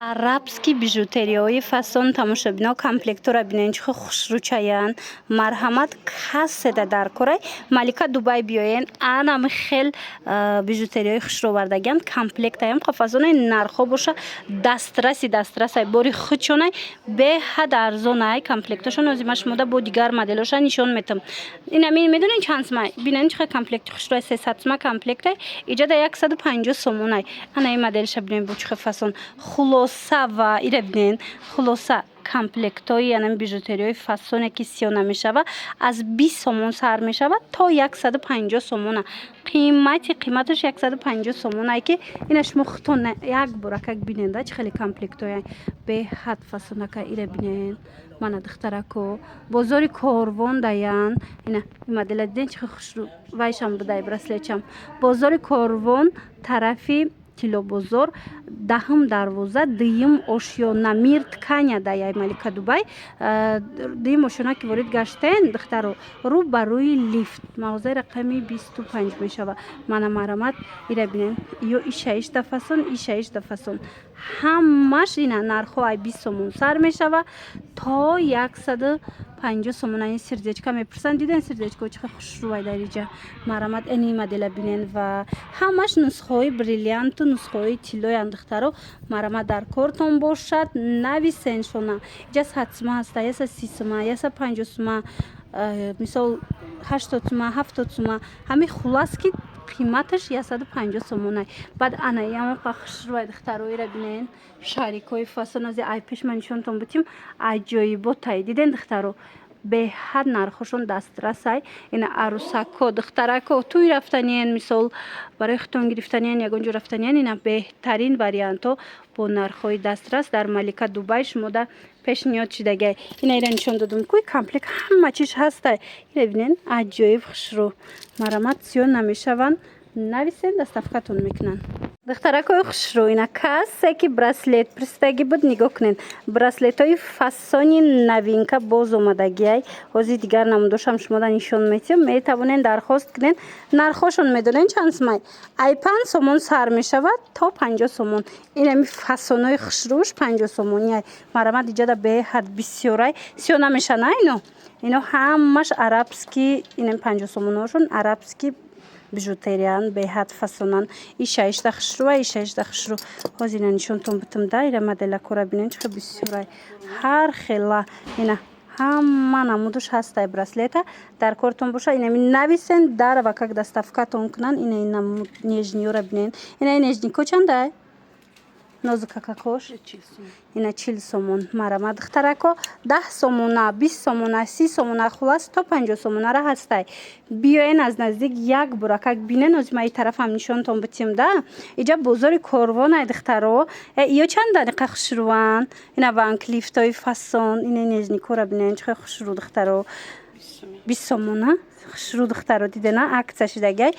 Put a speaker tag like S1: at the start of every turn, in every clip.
S1: Арабский бижутерияи фасон тамошобино комплектора бинен чихо хушрӯчаян марҳамат касседа дар корай Малика Дубай биёен анам хел бижутерияи хушровардагиам комплектаям фасонаи нархо боша дастрасай бори хучонай беҳад арзонай комплектошон озима шумода бо дигар моделоша нишон метам инамин медонен чанд сумай бинен чихо комплекти хушрӯи 300 сума комплектай иҷода 150 сомонай ана ин моделша бинен бо чихо фасон ва ире бинен хулоса комплектои янами бижутерияи фасоне ки сиёна мешава аз 20 сомон сар мешава то 150 сомона қиматаш 150 сомонае ки ина шумо хутон як боракак биненда чи хеле комплектояй беҳад фасонака ире бинен мана духтарако бозори корвон даян ина модела диден чи хушрӯ вайшам будай браслетчам бозори корвон тарафи Тилобозор даҳм дарвоза дуюм ошёна мир тканя даяй Малика Дубай дуюм ошёна ки ворид гаштаен духтаро рӯ ба рӯи лифт мағозаи рақами 25 мешава мана марамат ира бинен ё ишаишта фасон ишаишта фасон ҳамаш ина нархо ай 20 сомон сар мешава то 150 сомон ин сердечка мепурсанд диден сердечко чихо хушрӯай дар иҷа марамат эни модела бинен ва ҳамаш нусхаҳои бриллианту нусхаҳои тиллоянд духтаро марамат дар кортон бошад нависен шона иҷа 100 сума ҳаста яса 30 сума яса 50 сума мисол 80 сума 70 сума ҳами хулас ки қиматаш 150 сомонай баъд анаям хушрӯай духтаро ира бинен шарикои фасон ази ай пеш ман нишонтон бутим аҷоиботай диден духтаро беҳад нархошон дастрасай ина арусако духтарако туй рафтаниен мисол барои хутон гирифтаниен ягон ҷо рафтаниен ина беҳтарин варианто бо нархҳои дастрас дар Малика Дубай шумода пешниҳод шидагай ина ира нишон додум куй комплект ҳама чиз ҳастай ира бинен аҷоиб хушрӯ марамат сиён намешаванд нависен доставкатон мекунанд духтаракои хушрӯ ина касе ки браслет пурсидаги буд нигоҳ кунед браслетҳои фасони новинка боз омадагиай ҳозир дигар намудошам шумода нишон метиҳам метавонен дархост кунед нархошон медонен чанд сумай ай 5 сомон сар мешавад то 50 сомон инами фасонои хушрӯш 50 сомониай марамат иҷода беҳад бисёрай сиёна мешана ино ҳамаш арабский инами 50 сомоношон арабский бижутериян беҳад фасонан ишаишта хушрӯа ишаишта хушрӯ ҳозир ина нишонтон бутам да ира модела кора бинен чихо бисёрай ҳар хела ина ҳама намудуш ҳастай браслета дар кортон боша инами нависен дар ва как доставкатон кунанд ина ин нежниёра бинен ина ин нежнико чандай нозукакакош ина 40 сомон марамат духтарако 10 сомона 20 сомона 30 сомона хулас то 50 сомонара ҳастай биёен аз наздик як буракак бинен озима ин тарафам нишонтон бутим да иҷа бозори корвонай духтаро ё чанданиқа хушрӯан ина ванклифтои фасон ина нежникора бинен чихо хушрӯ духтаро 20 сомона хушрӯ духтаро дидена акция шидагай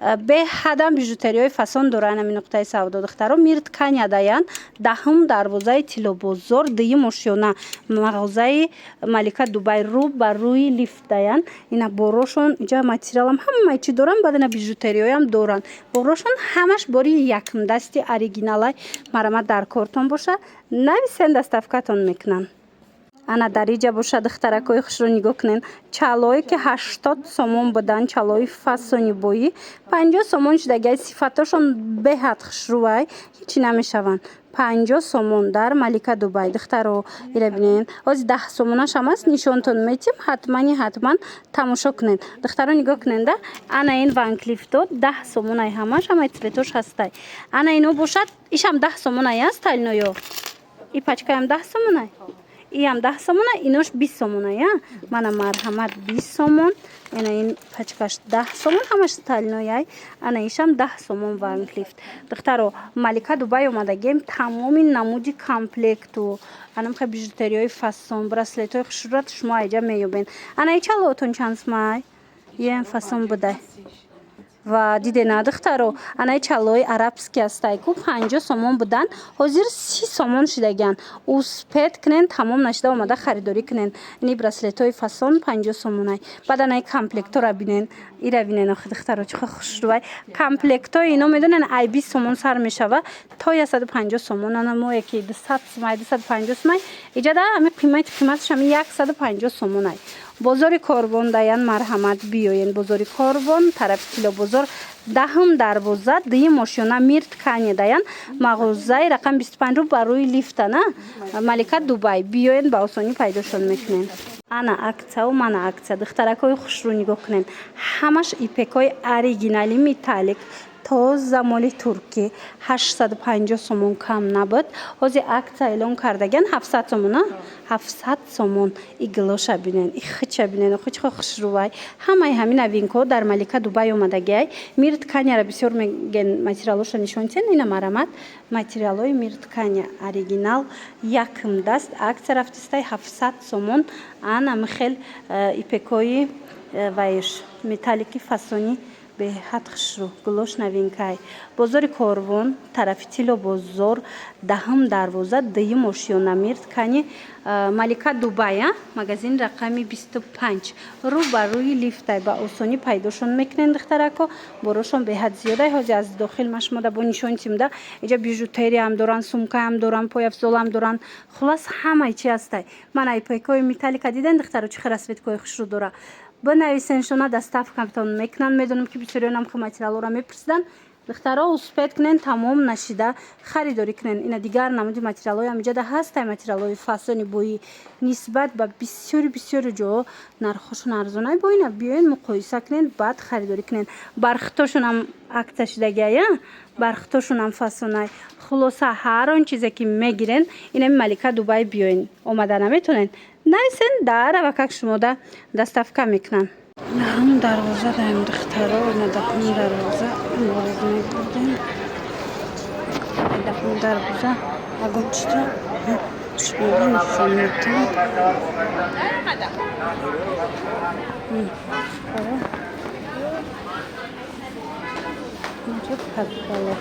S1: беҳадам бижутерияи фасон доранд ами нуқтаи савдо духтаро мир тканя даян даҳм дарвозаи Тилобозор дуюм ошёна мағозаи Малика Дубай рӯ ба рӯи лифт даян ина борошон иҷа материалам ҳамаи чи доранд баъд ина бижутерияам доранд борошон ҳамаш бори якмдасти оригиналай марамат дар кортон боша нависен доставкатон мекунанд ана дар иҷа боша духтаракои хушрӯ нигоҳ кунен чалое ки 80 сомон буданд чалои фасони боӣ 50 сомон шидагай сифатошон беҳад хушрӯай ҳичи намешаванд 50 сомон дар Малика Дубай духтаро ира бинен ҳозир 10 сомонашам аст нишонтон метим ҳатман тамошо кунед духтаро нигоҳ кунед да ана ин ванклифто 10 сомонай ҳамаш ҳамаи цветош ҳастай ана ино бошад ишам 10 сомонай аст тайноё и пачкаям 10 сомонай иам 10 сомона инош 20 сомоная мана марҳамат 20 сомон ина ин пачкаш 10 сомон ҳамаш сталнояй ана ишам 10 сомон ванклифт духтаро Малика Дубай омадагем тамоми намуди комплекту анамха бижутерияи фасон браслетҳои хушрӯат шумо айҷа меёбен ана и чалоотон чанд сумай ем фасон будай ва дидена духтаро анаи чалои арабски астай ку 50 сомон будан ҳозир 30 сомон шидагиян успед кунен тамом нашида омада харидорӣ кунен ини браслетҳои фасон 50 сомонай баъд анаи комплектора бинен ира бинен охи духтаро чӣ хушрӯвай комплектҳои ино медонен ай 20 сомон сар мешава то 150 сомон ана мо яки 200 сомай 250 сомай иҷада ами қиматаш ами 150 сомонай бозори Корвон даян марҳамат биёен бозори Корвон тарафи Тило бозор даҳм дарвоза дуюм ошёна мир ткани даян мағозаи рақам 25 рӯ бар рӯи лифтана Малика Дубай биёен ба осонӣ пайдошон мекунен ана аксия мана аксия духтаракҳои хушрӯ нигоҳ кунен ҳамаш ипекҳои оригинали металлик тоза моли туркӣ 850 сомон кам набуд ҳозир аксия эълон кардагиян 700 сомон 700 сомон иглоша бинен ихча бинен охи чихо хушрӯвай ҳамаи ҳамин новинкаҳо дар Малика Дубай омадагиай мир тканяра бисёр меген материалоша нишонтен ина марамат материалҳои мир тканя оригинал якм даст аксия рафтистай 700 сомон ана михел ипекҳои вайш металлики фасони беҳад хушрӯ гулош новинкай бозори Корвон тарафи Тило бозор даҳм дарвоза дуюм ошёна мир ткани Малика Дубай магазини рақами 25 рӯ ба рӯи лифтай ба осонӣ пайдошон мекунен духтаракҳо борошон беҳад зиёдай ҳозир аз дохил ма шумо да бо нишонтимда иҷа бижутерияам доран сумкаам доран пояфзолам доран хулас ҳамаи чи астай мана ипекҳои металлика диден духтаро чӣ хира светкои хушрӯ дора бинависен шона доставкатон мекунанд медонам ки бисёриёнам ки материалора мепурсидан духтаро успед кунен тамом нашида харидорӣ кунен ина дигар намуди материалҳои амиҷада ҳастай материалҳои фасони бои нисбат ба бисёри ҷоҳо нархошон арзонай бо ина биёен муқоиса кунен баъд харидорӣ кунен бархитошонам акция шидагия бархитошонам фасонай хулоса ҳар он чизе ки мегирен инами Малика Дубай биёен омада наметонен нависен дар авакак шумода доставка мекунанд даҳм дарвоза даем духтаро ина даҳм дарвоза морид мебурдем даҳм дарвоза агончида шумода нишон медиҳам инҷо падбало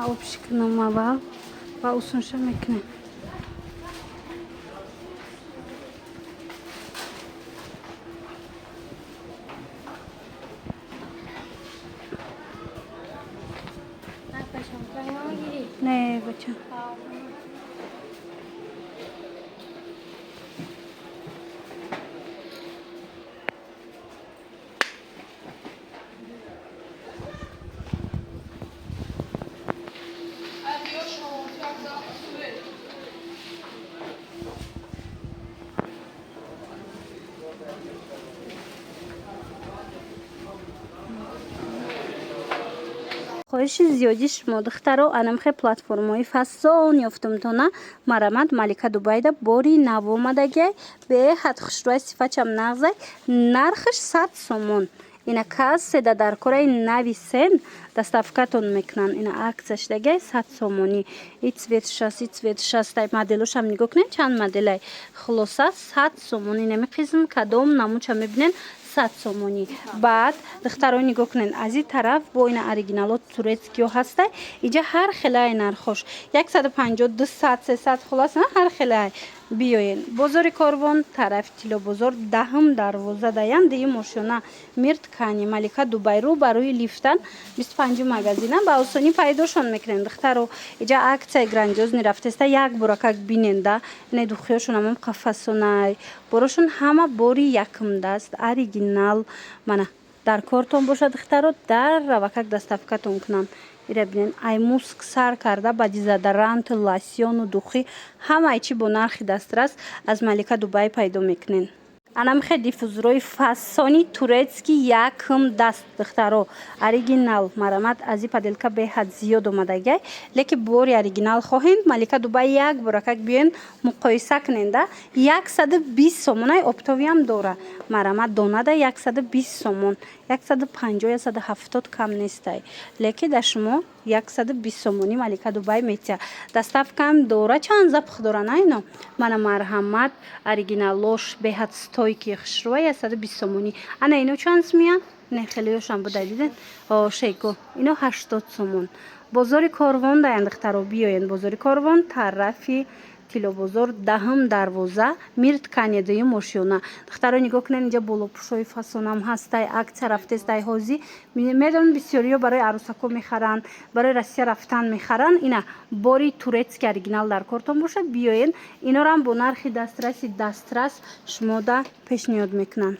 S1: ма обшикнам аввал ва усунша мекунем не бача хоҳиши зиёди шумо духтаро анамхе платформаи фасон ёфтумтона марамат Малика Дубайда бори нав омадагиай беҳад хушрӯай сифачам нағзай нархаш 100 сомон ина касседа дар кораи нави сен доставкатон мекунанд ина аксия шидагиай 100 сомонӣ и цветшастай моделошам нигоҳ кунед чанд моделай хулоса 100 сомон инами қисм кадом намудша мебинен 100 сомонӣ баъд духтаро нигоҳ кунен аз ин тараф бо ина оригиналот турецкиё ҳастай иҷа ҳар хелаи нархош 150 200 300 хулоса ҳар хелаи биёен бозори Корвон тарафи Тило бозор даҳм дарвоза даян дуюм ошёна мир ткани Малика Дубай рӯ ба рӯи лифтан 25 магазина ба осонӣ пайдошон мекунен духтаро иҷа аксияи грандиозни рафтеста як буракак биненда ина духиёшонам қафасонай борошон ҳама бори якм даст оригинал мана дар кортон бошад духтаро дар равакак доставкатон кунанд ира бинен ай муск сар карда ба дезодорант лосьону духӣ ҳамаи чи бо нархи дастрас аз Малика Дубай пайдо мекунен анамихе диффузорҳои фасони турецки якм даст духтаро оригинал марамад аз и поделка беҳад зиёд омадагай леки бори оригинал хоҳед Малика Дубай як буракак биёен муқоиса куненда 120 сомонай оптовиам дора марамад донада 120 сомон 150 170 кам нестай леки да шумо 120 сомони Малика Дубай метия доставкаам дора чанд запх дора найно мана марҳамат оригиналош беҳад стойки хушрӯа 120 сомони ана ино чанд смеян не хелиёшам буда диден шейко ино 80 сомон бозори Корвон даян духтаро биёен бозори Корвон тарафи тилобозор даҳм дарвоза мир тканедои мошёна духтаро нигоҳ кунед инҷа болопӯшҳои фасонам ҳастай акция рафтестай ҳозӣ медонам бисёриҳо барои арӯсакҳо мехаранд барои Россия рафтан мехаранд ина бори турецки оригинал дар кортон бошад биёен инорам бо нархи дастрас шумода пешниҳод мекунанд